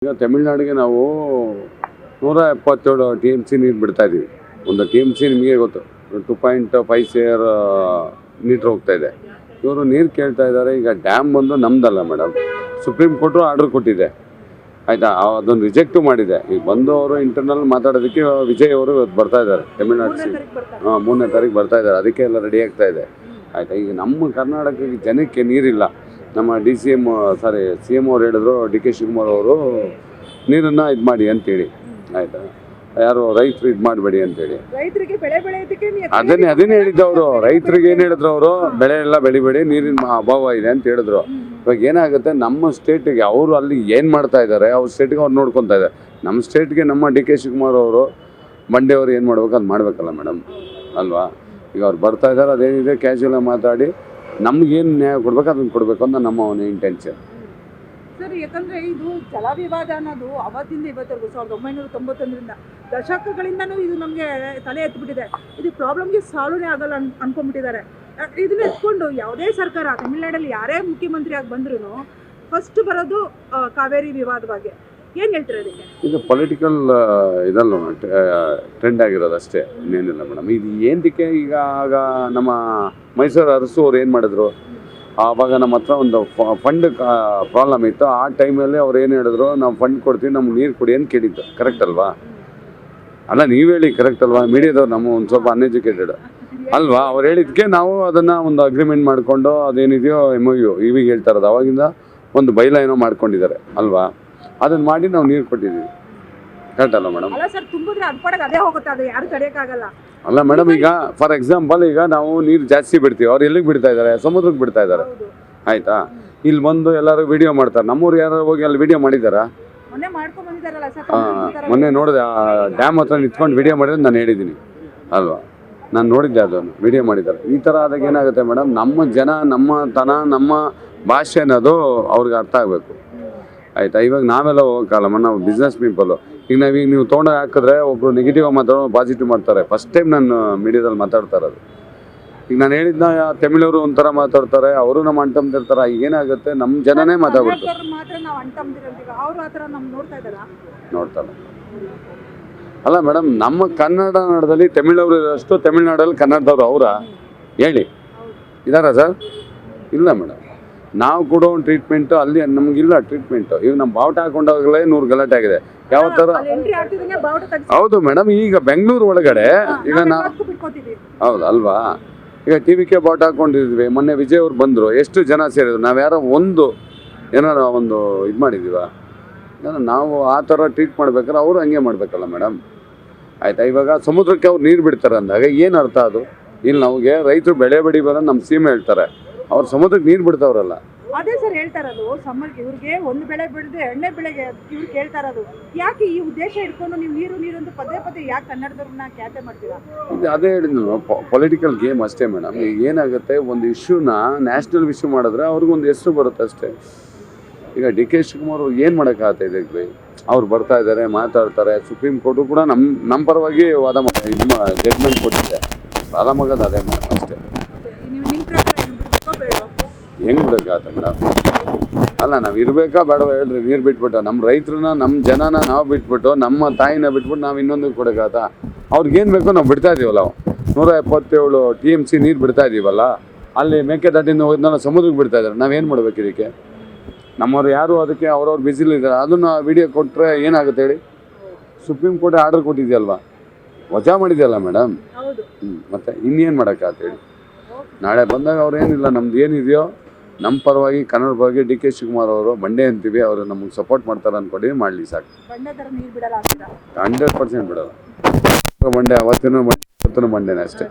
ಈಗ ತಮಿಳ್ನಾಡಿಗೆ ನಾವು 177 TMC ನೀರು ಬಿಡ್ತಾ ಇದ್ದೀವಿ. ಒಂದು TMC ನಿಮಗೆ ಗೊತ್ತು 2.5 ಸೇರ್ ಮೀಟ್ರ್ ಹೋಗ್ತಾ ಇದೆ. ಇವರು ನೀರು ಕೇಳ್ತಾ ಇದ್ದಾರೆ. ಈಗ ಡ್ಯಾಮ್ ಬಂದು ನಮ್ದಲ್ಲ ಮೇಡಮ್, ಸುಪ್ರೀಂ ಕೋರ್ಟು ಆರ್ಡರ್ ಕೊಟ್ಟಿದೆ ಆಯಿತಾ. ಅದನ್ನು ರಿಜೆಕ್ಟು ಮಾಡಿದೆ. ಈಗ ಬಂದು ಅವರು ಇಂಟರ್ನಲ್ ಮಾತಾಡೋದಕ್ಕೆ ವಿಜಯ್ ಅವರು ಬರ್ತಾ ಇದ್ದಾರೆ ತಮಿಳ್ನಾಡು 3ನೇ ತಾರೀಕು ಬರ್ತಾ ಇದ್ದಾರೆ. ಅದಕ್ಕೆ ಎಲ್ಲ ರೆಡಿ ಆಗ್ತಾ ಇದೆ ಆಯಿತಾ. ಈಗ ನಮ್ಮ ಕರ್ನಾಟಕಕ್ಕೆ ಜನಕ್ಕೆ ನೀರಿಲ್ಲ. ನಮ್ಮ CM ಅವ್ರು ಹೇಳಿದ್ರು, DK ಶಿವಕುಮಾರ್ ಅವರು ನೀರನ್ನು ಇದು ಮಾಡಿ ಅಂತೇಳಿ ಆಯಿತಾ. ಯಾರು ರೈತರು ಇದು ಮಾಡಬೇಡಿ ಅಂತೇಳಿ ಅದನ್ನೇ ಹೇಳಿದ್ದವರು. ರೈತರಿಗೆ ಏನು ಹೇಳಿದ್ರು ಅವರು, ಬೆಳೆ ಎಲ್ಲ ಬೆಳಿಬೇಡಿ, ನೀರಿನ ಅಭಾವ ಇದೆ ಅಂತ ಹೇಳಿದ್ರು. ಇವಾಗ ಏನಾಗುತ್ತೆ, ನಮ್ಮ ಸ್ಟೇಟಿಗೆ ಅವರು ಅಲ್ಲಿ ಏನು ಮಾಡ್ತಾ ಇದ್ದಾರೆ ಅವ್ರ ಸ್ಟೇಟಿಗೆ ಅವ್ರು ನೋಡ್ಕೊತಾ ಇದ್ದಾರೆ. ನಮ್ಮ ಸ್ಟೇಟ್ಗೆ ನಮ್ಮ DK ಶಿವಕುಮಾರ್ ಅವರು ಮಂಡ್ಯ ಅವರು ಏನು ಮಾಡ್ಬೇಕು ಅದು ಮಾಡಬೇಕಲ್ಲ ಮೇಡಮ್ ಅಲ್ವಾ. ಈಗ ಅವ್ರು ಬರ್ತಾ ಇದ್ದಾರೆ, ಅದೇನಿದೆ ಕ್ಯಾಶುವಲಾಗಿ ಮಾತಾಡಿ ನಮ್ಗೇನು ನ್ಯಾಯ ಕೊಡ್ಬೇಕು ಅದನ್ನು ಕೊಡಬೇಕು ಅಂತ ನಮ್ಮ ಅವನ ಇಂಟೆನ್ಷನ್ ಸರ್. ಯಾಕಂದರೆ ಇದು ಜಲ ವಿವಾದ ಅನ್ನೋದು ಅವತ್ತಿಂದ ಇವತ್ತರೆಗೂ 1991ರಿಂದ ದಶಕಗಳಿಂದನೂ ಇದು ನಮಗೆ ತಲೆ ಎತ್ತಿಬಿಟ್ಟಿದೆ. ಇದು ಪ್ರಾಬ್ಲಮ್ಗೆ ಸಾಲ್ವೇ ಆಗಲ್ಲ ಅನ್ಕೊಂಡ್ಬಿಟ್ಟಿದ್ದಾರೆ. ಇದನ್ನ ಎತ್ಕೊಂಡು ಯಾವುದೇ ಸರ್ಕಾರ ತಮಿಳ್ನಾಡಲ್ಲಿ ಯಾರೇ ಮುಖ್ಯಮಂತ್ರಿ ಆಗಿ ಬಂದ್ರೂ ಫಸ್ಟ್ ಬರೋದು ಕಾವೇರಿ ವಿವಾದ ಬಗ್ಗೆ. ಏನು ಹೇಳ್ತಾರೆ ಅದಕ್ಕೆ? ಇದು ಪೊಲಿಟಿಕಲ್ ಇದಲ್ಲ ಟ್ರೆಂಡ್ ಆಗಿರೋದು ಅಷ್ಟೇ, ಇನ್ನೇನಿಲ್ಲ ಮೇಡಮ್. ಇದು ಏನಕ್ಕೆ ಈಗ ಆಗ ನಮ್ಮ ಮೈಸೂರು ಅರಸು ಅವ್ರು ಏನು ಮಾಡಿದ್ರು, ಆವಾಗ ನಮ್ಮ ಹತ್ರ ಒಂದು ಫಂಡ್ ಪ್ರಾಬ್ಲಮ್ ಇತ್ತು. ಆ ಟೈಮಲ್ಲಿ ಅವ್ರು ಏನು ಹೇಳಿದ್ರು, ನಾವು ಫಂಡ್ ಕೊಡ್ತೀವಿ, ನಮ್ಗೆ ನೀರು ಕೊಡಿ ಅಂತ ಕೇಳಿದ್ದು. ಕರೆಕ್ಟ್ ಅಲ್ವಾ? ಅಲ್ಲ, ನೀವು ಹೇಳಿ ಕರೆಕ್ಟ್ ಅಲ್ವಾ? ಮೀಡಿಯಾದವ್ರು ನಮ್ಮ ಒಂದು ಸ್ವಲ್ಪ ಅನ್ಎಜುಕೇಟೆಡ್ ಅಲ್ವಾ. ಅವ್ರು ಹೇಳಿದ್ದಕ್ಕೆ ನಾವು ಅದನ್ನು ಒಂದು ಅಗ್ರಿಮೆಂಟ್ ಮಾಡಿಕೊಂಡು ಅದೇನಿದೆಯೋ MOU ಇವಿಗೆ ಹೇಳ್ತಾ ಇರೋದು. ಅವಾಗಿಂದ ಒಂದು ಬೈಲೈನೋ ಮಾಡ್ಕೊಂಡಿದ್ದಾರೆ ಅಲ್ವಾ. ಅದನ್ನು ಮಾಡಿ ನಾವು ನೀರು ಕೊಟ್ಟಿದ್ದೀವಿ. ಕರೆಕ್ಟ್ ಅಲ್ಲ ಮೇಡಮ್? ಅಲ್ಲ ಸರ್, ತುಂಬಿದ್ರೆ ಅದೇ ಹೋಗುತ್ತೆ, ಅದು ಯಾರು ತಡೆಯೋಕ್ಕಾಗಲ್ಲ. ಅಲ್ಲ ಮೇಡಮ್, ಈಗ ಫಾರ್ ಎಕ್ಸಾಂಪಲ್ ಈಗ ನಾವು ನೀರು ಜಾಸ್ತಿ ಬಿಡ್ತೀವಿ, ಅವ್ರು ಎಲ್ಲಿಗೆ ಬಿಡ್ತಾ ಇದ್ದಾರೆ? ಸಮುದ್ರಕ್ಕೆ ಬಿಡ್ತಾ ಇದ್ದಾರೆ ಆಯಿತಾ. ಇಲ್ಲಿ ಬಂದು ಎಲ್ಲರೂ ವಿಡಿಯೋ ಮಾಡ್ತಾರೆ. ನಮ್ಮೂರು ಯಾರು ಹೋಗಿ ಅಲ್ಲಿ ವಿಡಿಯೋ ಮಾಡಿದ್ದಾರಾ? ಮೊನ್ನೆ ನೋಡಿದೆ, ಡ್ಯಾಮ್ ಹತ್ರ ನಿಂತ್ಕೊಂಡು ವಿಡಿಯೋ ಮಾಡಿದ್ರೆ ನಾನು ಹೇಳಿದ್ದೀನಿ ಅಲ್ವಾ. ನಾನು ನೋಡಿದ್ದೆ, ಅದನ್ನು ವಿಡಿಯೋ ಮಾಡಿದ್ದಾರೆ. ಈ ಥರ ಆದಾಗ ಏನಾಗುತ್ತೆ ಮೇಡಮ್, ನಮ್ಮ ಜನ ನಮ್ಮ ಭಾಷೆ ಅನ್ನೋದು ಅವ್ರಿಗೆ ಅರ್ಥ ಆಗಬೇಕು ಆಯಿತಾ. ಇವಾಗ ನಾವೆಲ್ಲ ಹೋಗೋಕ್ಕಲ್ಲಮ್ಮ, ನಾವು ಬಿಸ್ನೆಸ್ ಪೀಪಲ್ಲು. ಈಗ ನೀವು ತೊಗೊಂಡೋಗಿ ಹಾಕಿದ್ರೆ ಒಬ್ಬರು ನೆಗೆಟಿವ್ ಮಾತಾಡೋ, ಪಾಸಿಟಿವ್ ಮಾಡ್ತಾರೆ. ಫಸ್ಟ್ ಟೈಮ್ ನಾನು ಮೀಡಿಯಾದಲ್ಲಿ ಮಾತಾಡ್ತಾ ಇರೋದು. ಈಗ ನಾನು ಹೇಳಿದ್ನ ತಮಿಳವರು ಒಂಥರ ಮಾತಾಡ್ತಾರೆ, ಅವರು ನಮ್ಮ ಅಣ್ತಂದಿರ್ತಾರೆ. ಈಗ ಏನಾಗುತ್ತೆ, ನಮ್ಮ ಜನನೇ ಮಾತಾಡ್ಬಿಡ್ತಾರೆ. ನೋಡ್ತಾರೆ. ಅಲ್ಲ ಮೇಡಮ್, ನಮ್ಮ ಕನ್ನಡ ನಾಡದಲ್ಲಿ ತಮಿಳವರು ಇರೋಷ್ಟು ತಮಿಳ್ನಾಡಲ್ಲಿ ಕನ್ನಡದವ್ರು ಅವರ ಹೇಳಿ ಇದ್ದಾರಾ ಸರ್? ಇಲ್ಲ ಮೇಡಮ್. ನಾವು ಕೊಡೋ ಒಂದು ಟ್ರೀಟ್ಮೆಂಟು ಅಲ್ಲಿ ನಮಗಿಲ್ಲ ಟ್ರೀಟ್ಮೆಂಟು. ಈಗ ನಮ್ಮ ಬಾವುಟ ಹಾಕೊಂಡಾಗಲೇ 100 ಗಲಾಟೆ ಆಗಿದೆ. ಯಾವ ಥರ? ಹೌದು ಮೇಡಮ್. ಈಗ ಬೆಂಗಳೂರು ಒಳಗಡೆ ಈಗ ಹೌದು ಅಲ್ವಾ. ಈಗ TVK ಬಾವುಟ ಹಾಕೊಂಡಿದ್ವಿ. ಮೊನ್ನೆ ವಿಜಯ್ ಅವ್ರು ಬಂದರು, ಎಷ್ಟು ಜನ ಸೇರಿದ್ರು. ನಾವು ಯಾರೋ ಏನಾರ ಒಂದು ಇದು ಮಾಡಿದ್ದೀವ? ನಾವು ಆ ಥರ ಟ್ರೀಟ್ ಮಾಡ್ಬೇಕಾದ್ರೆ ಅವರು ಹಂಗೆ ಮಾಡಬೇಕಲ್ಲ ಮೇಡಮ್ ಆಯಿತಾ. ಇವಾಗ ಸಮುದ್ರಕ್ಕೆ ಅವ್ರು ನೀರು ಬಿಡ್ತಾರೆ ಅಂದಾಗ ಏನು ಅರ್ಥ ಅದು? ಇಲ್ಲಿ ನಮಗೆ ರೈತರು ಬೆಳೆ ಬೆಳಿಬೋದಂತ ನಮ್ಮ CM ಹೇಳ್ತಾರೆ, ಅವ್ರು ಸಮುದ್ರಕ್ಕೆ ನೀರು ಬಿಡ್ತಾವ್ರಲ್ಲ. ಅದೇ ಸರ್ ಹೇಳ್ತಾ ಇರೋದು, ಇವ್ರಿಗೆ ಒಂದು ಬೆಳೆ ಬೆಳೆದ್ರೆ 2ನೇ ಬೆಳೆಗೆ ಇವ್ರು ಕೇಳ್ತಾ ಇರೋದು. ಯಾಕೆ ಈ ಉದ್ದೇಶ ಇಟ್ಕೊಂಡು ನೀವು ನೀರು ಅಂತ ಪದೇ ಯಾಕೆ ಕನ್ನಡದವ್ರನ್ನ ಖ್ಯಾತೆ ಮಾಡ್ತೀರಾ? ಅದೇ ಹೇಳಿದ್ನು, ಪೊಲಿಟಿಕಲ್ ಗೇಮ್ ಅಷ್ಟೇ ಮೇಡಮ್. ಈಗ ಏನಾಗುತ್ತೆ, ಒಂದು ಇಶ್ಯೂನ ನ್ಯಾಷನಲ್ ಇಶ್ಯೂ ಮಾಡಿದ್ರೆ ಅವ್ರಿಗೊಂದು ಹೆಸರು ಬರುತ್ತೆ ಅಷ್ಟೇ. ಈಗ DK ಶಿವಕುಮಾರ್ ಅವ್ರು ಏನು ಮಾಡೋಕ್ಕಾಗತ್ತೆ ಇದಕ್ಕೆ? ಅವ್ರು ಬರ್ತಾ ಇದ್ದಾರೆ, ಮಾತಾಡ್ತಾರೆ. ಸುಪ್ರೀಂ ಕೋರ್ಟು ಕೂಡ ನಮ್ಮ ಪರವಾಗಿ ಜಡ್ಜ್ಮೆಂಟ್ ಕೊಟ್ಟಿದೆ. ಆರಾಮಾಗೋದು ಅದೇ ಮೇಡಮ್ ಅಷ್ಟೇ. ಹೆಂಗೆ ಬಿಡೋಕ್ಕಾಗತ್ತೆ ಮೇಡಮ್? ಅಲ್ಲ, ನಾವು ಇರಬೇಕಾ ಬೇಡವಾ ಹೇಳ್ರಿ? ನೀರು ಬಿಟ್ಬಿಟ್ಟು ನಮ್ಮ ರೈತರನ್ನ, ನಮ್ಮ ಜನನ ನಾವು ಬಿಟ್ಬಿಟ್ಟು, ನಮ್ಮ ತಾಯಿನ ಬಿಟ್ಬಿಟ್ಟು ನಾವು ಇನ್ನೊಂದು ಕೊಡೋಕ್ಕಾಗತ್ತಾ? ಅವ್ರಿಗೇನು ಬೇಕೋ ನಾವು ಬಿಡ್ತಾ ಇದೀವಲ್ಲ. 177 TMC ನೀರು ಬಿಡ್ತಾ ಇದೀವಲ್ಲ. ಅಲ್ಲಿ ಮೇಕೆದಾಟಿಂದ ಹೋಗಿದ್ನಲ್ಲ ಸಮುದ್ರಕ್ಕೆ ಬಿಡ್ತಾ ಇದ್ದಾರೆ. ನಾವೇನು ಮಾಡ್ಬೇಕು ಇದಕ್ಕೆ? ನಮ್ಮವ್ರು ಯಾರು ಅದಕ್ಕೆ ಅವ್ರವ್ರು ಬಿಸಿಲಿದ್ದಾರೆ. ಅದನ್ನು ವಿಡಿಯೋ ಕೊಟ್ಟರೆ ಏನಾಗುತ್ತೆ ಹೇಳಿ? ಸುಪ್ರೀಂ ಕೋರ್ಟ್ ಆರ್ಡರ್ ಕೊಟ್ಟಿದೆಯಲ್ವಾ, ವಜಾ ಮಾಡಿದೆಯಲ್ಲ ಮೇಡಮ್. ಮತ್ತೆ ಇನ್ನೇನು ಮಾಡೋಕ್ಕಾಗತ್ತೆ ಹೇಳಿ? ನಾಳೆ ಬಂದಾಗ ಅವ್ರು ಏನಿಲ್ಲ, ನಮ್ದು ಏನಿದೆಯೋ ನಮ್ಮ ಪರವಾಗಿ ಕನ್ನಡ ಪರವಾಗಿ DK ಶಿವಕುಮಾರ್ ಅವರು ಮಂಡ್ಯ ಅಂತೀವಿ, ಅವರು ನಮಗೆ ಸಪೋರ್ಟ್ ಮಾಡ್ತಾರೆ ಅಂದ್ಕೊಂಡು ಮಾಡಲಿ ಸಾಕು. 100% ಬಿಡೋಲ್ಲ. ಮಂಡ್ಯ ಅವತ್ತಿನ ಮಂಡ್ಯನೇ ಅಷ್ಟೇ.